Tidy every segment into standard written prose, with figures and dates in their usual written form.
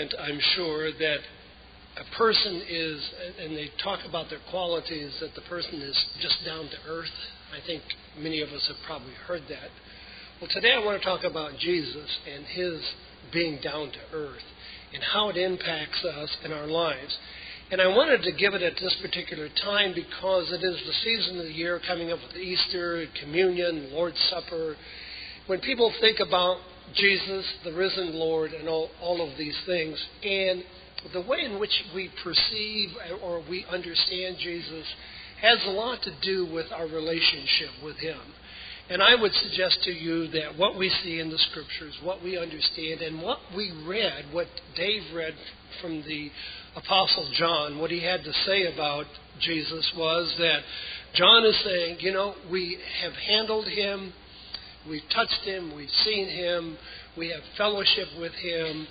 evident, I'm sure, that a person is, and they talk about their qualities, that the person is just down to earth. I think many of us have probably heard that. Well, today I want to talk about Jesus and his being down to earth and how it impacts us in our lives. And I wanted to give it at this particular time because it is the season of the year coming up with Easter, Communion, Lord's Supper. When people think about Jesus, the risen Lord, and all of these things, and the way in which we perceive or we understand Jesus has a lot to do with our relationship with him. And I would suggest to you that what we see in the Scriptures, what we understand, and what we read, what Dave read from the Apostle John, what he had to say about Jesus was that John is saying, we have handled him, we've touched him, we've seen him, we have fellowship with him,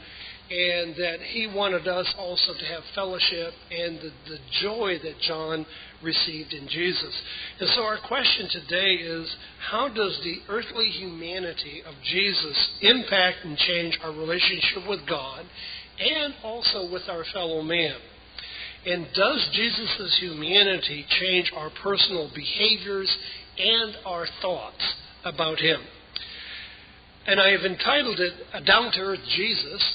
and that he wanted us also to have fellowship and the joy that John received in Jesus. And so our question today is, how does the earthly humanity of Jesus impact and change our relationship with God and also with our fellow man? And does Jesus' humanity change our personal behaviors and our thoughts about him? And I have entitled it, A Down-to-Earth Jesus,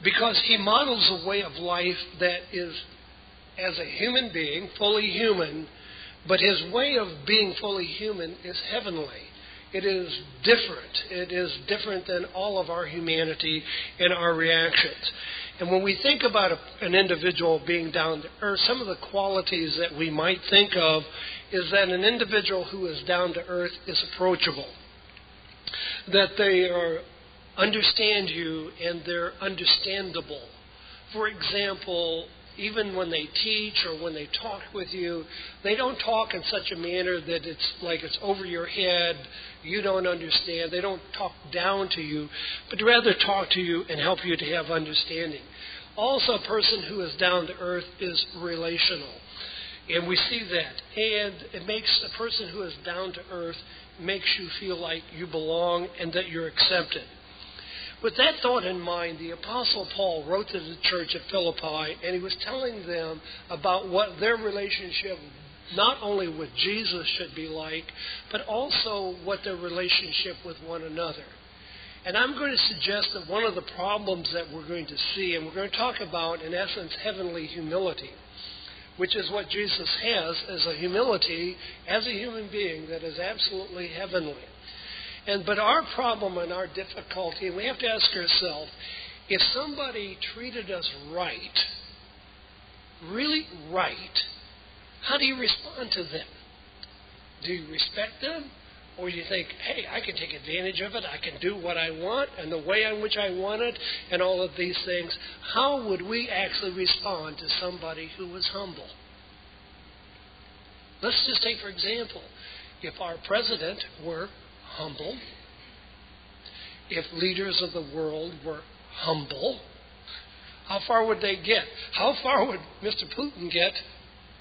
because he models a way of life that is, as a human being, fully human, but his way of being fully human is heavenly. It is different. It is different than all of our humanity and our reactions. And when we think about an individual being down to earth, some of the qualities that we might think of is that an individual who is down to earth is approachable, that they understand you and they're understandable. For example, even when they teach or when they talk with you, they don't talk in such a manner that it's like it's over your head, you don't understand. They don't talk down to you, but rather talk to you and help you to have understanding. Also, a person who is down to earth is relational. And we see that. And it makes a person who is down to earth makes you feel like you belong and that you're accepted. With that thought in mind, the Apostle Paul wrote to the church at Philippi, and he was telling them about what their relationship, not only with Jesus should be like, but also what their relationship with one another. And I'm going to suggest that one of the problems that we're going to see, and we're going to talk about, in essence, heavenly humility, which is what Jesus has as a humility, as a human being that is absolutely heavenly. But our problem and our difficulty, we have to ask ourselves, if somebody treated us right, really right, how do you respond to them? Do you respect them? Or do you think, hey, I can take advantage of it, I can do what I want, and the way in which I want it, and all of these things? How would we actually respond to somebody who was humble? Let's just take, for example, if our president were humble, if leaders of the world were humble, how far would they get? How far would Mr. Putin get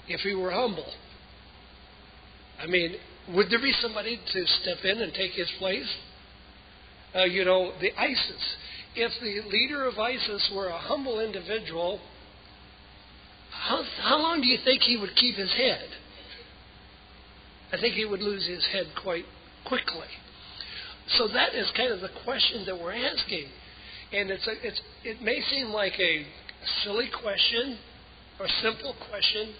if he were humble? I mean, would there be somebody to step in and take his place? The ISIS. If the leader of ISIS were a humble individual, how long do you think he would keep his head? I think he would lose his head quite quickly. So that is kind of the question that we're asking. And it may seem like a silly question or simple question,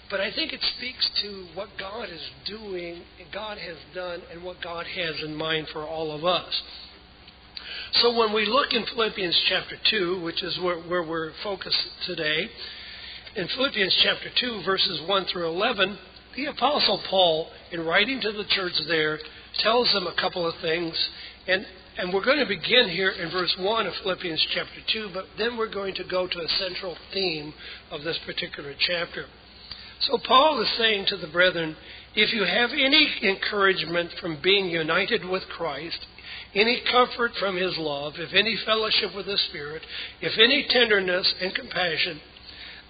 but I think it speaks to what God is doing, God has done, and what God has in mind for all of us. So when we look in Philippians chapter 2, which is where we're focused today, in Philippians chapter 2, verses 1 through 11, the Apostle Paul, in writing to the church there, tells them a couple of things. And we're going to begin here in verse 1 of Philippians chapter 2, but then we're going to go to a central theme of this particular chapter. So Paul is saying to the brethren, if you have any encouragement from being united with Christ, any comfort from his love, if any fellowship with the Spirit, if any tenderness and compassion,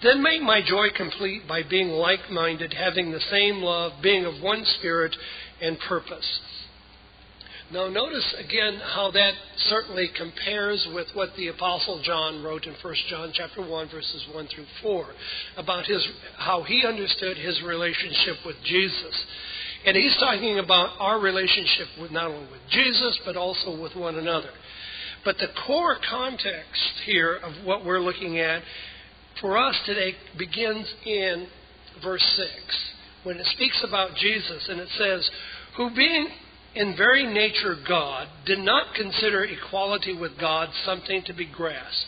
then make my joy complete by being like-minded, having the same love, being of one spirit and purpose. Now notice again how that certainly compares with what the Apostle John wrote in 1 John chapter 1, verses 1 through 4, about how he understood his relationship with Jesus. And he's talking about our relationship with not only with Jesus, but also with one another. But the core context here of what we're looking at for us today begins in verse 6, when it speaks about Jesus, and it says, who being in very nature God, did not consider equality with God something to be grasped,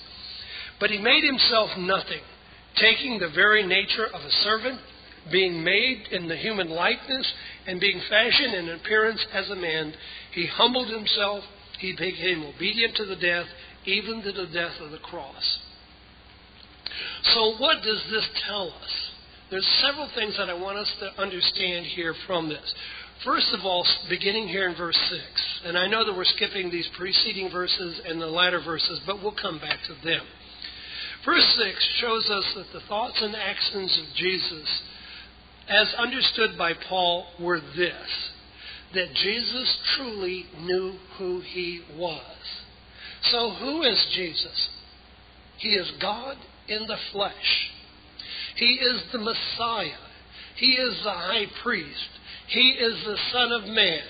but he made himself nothing, taking the very nature of a servant, being made in the human likeness, and being fashioned in appearance as a man, he humbled himself, he became obedient to the death, even to the death of the cross. So what does this tell us? There's several things that I want us to understand here from this. First of all, beginning here in verse 6, and I know that we're skipping these preceding verses and the latter verses, but we'll come back to them. Verse 6 shows us that the thoughts and actions of Jesus, as understood by Paul, were this, that Jesus truly knew who he was. So who is Jesus? He is God in the flesh. He is the Messiah. He is the high priest. He is the Son of Man.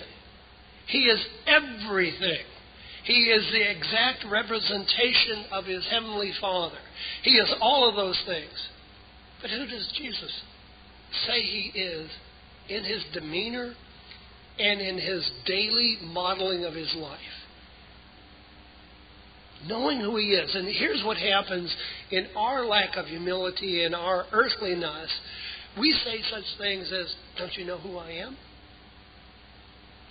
He is everything. He is the exact representation of his heavenly Father. He is all of those things. But who does Jesus say he is in his demeanor and in his daily modeling of his life? Knowing who he is. And here's what happens in our lack of humility and our earthliness. We say such things as, don't you know who I am?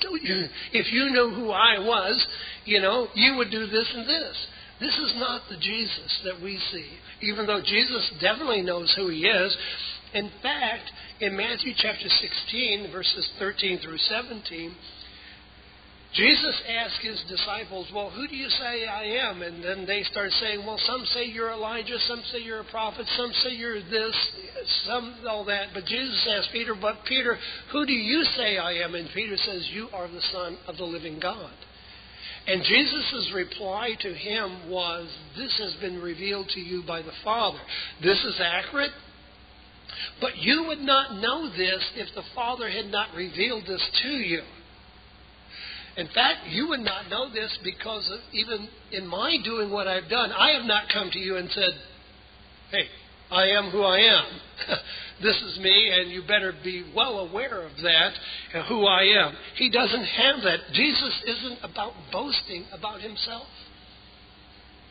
If you knew who I was, you would do this and this. This is not the Jesus that we see, even though Jesus definitely knows who he is. In fact, in Matthew chapter 16, verses 13 through 17, Jesus asked his disciples, well, who do you say I am? And then they start saying, well, some say you're Elijah, some say you're a prophet, some say you're this, some all that. But Jesus asked Peter, but Peter, who do you say I am? And Peter says, you are the Son of the living God. And Jesus' reply to him was, this has been revealed to you by the Father. This is accurate, but you would not know this if the Father had not revealed this to you. In fact, you would not know this because even in my doing what I've done, I have not come to you and said, hey, I am who I am. This is me, and you better be well aware of that, who I am. He doesn't have that. Jesus isn't about boasting about himself.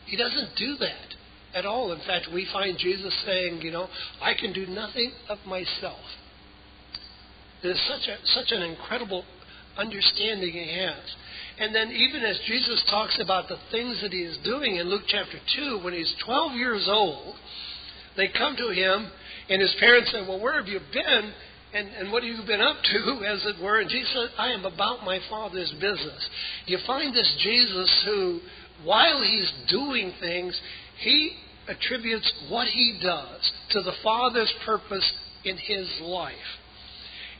He doesn't do that at all. In fact, we find Jesus saying, I can do nothing of myself. It is such an incredible understanding he has. And then even as Jesus talks about the things that he is doing in Luke chapter 2, when he's 12 years old, they come to him and his parents say, well, where have you been? And what have you been up to, as it were? And Jesus said, I am about my Father's business. You find this Jesus who, while he's doing things, he attributes what he does to the Father's purpose in his life.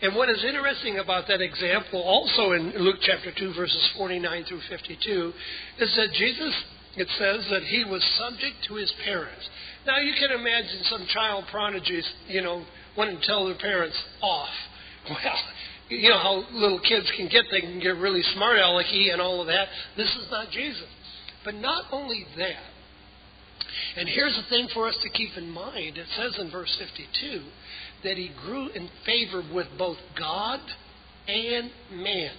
And what is interesting about that example, also in Luke chapter 2, verses 49 through 52, is that Jesus, it says that he was subject to his parents. Now, you can imagine some child prodigies, wanting to tell their parents off. Well, you know how little kids can get. They can get really smart alecky and all of that. This is not Jesus. But not only that, and here's the thing for us to keep in mind. It says in verse 52 that he grew in favor with both God and man.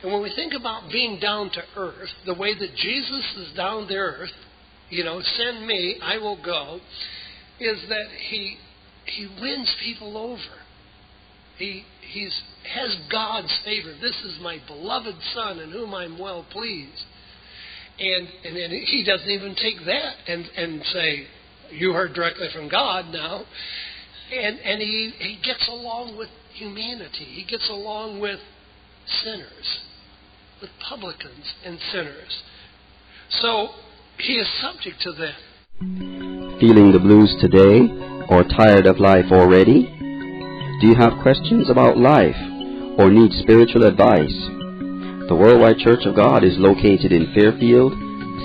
And when we think about being down to earth, the way that Jesus is down to earth, send me, I will go, is that he wins people over. He has God's favor. This is my beloved Son in whom I'm well pleased. And then he doesn't even take that and say, you heard directly from God now. And he gets along with humanity. He gets along with sinners, with publicans and sinners. So he is subject to them. Feeling the blues today, or tired of life already? Do you have questions about life or need spiritual advice? The Worldwide Church of God is located in Fairfield,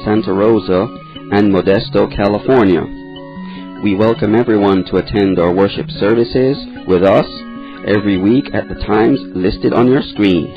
Santa Rosa, and Modesto, California. We welcome everyone to attend our worship services with us every week at the times listed on your screen.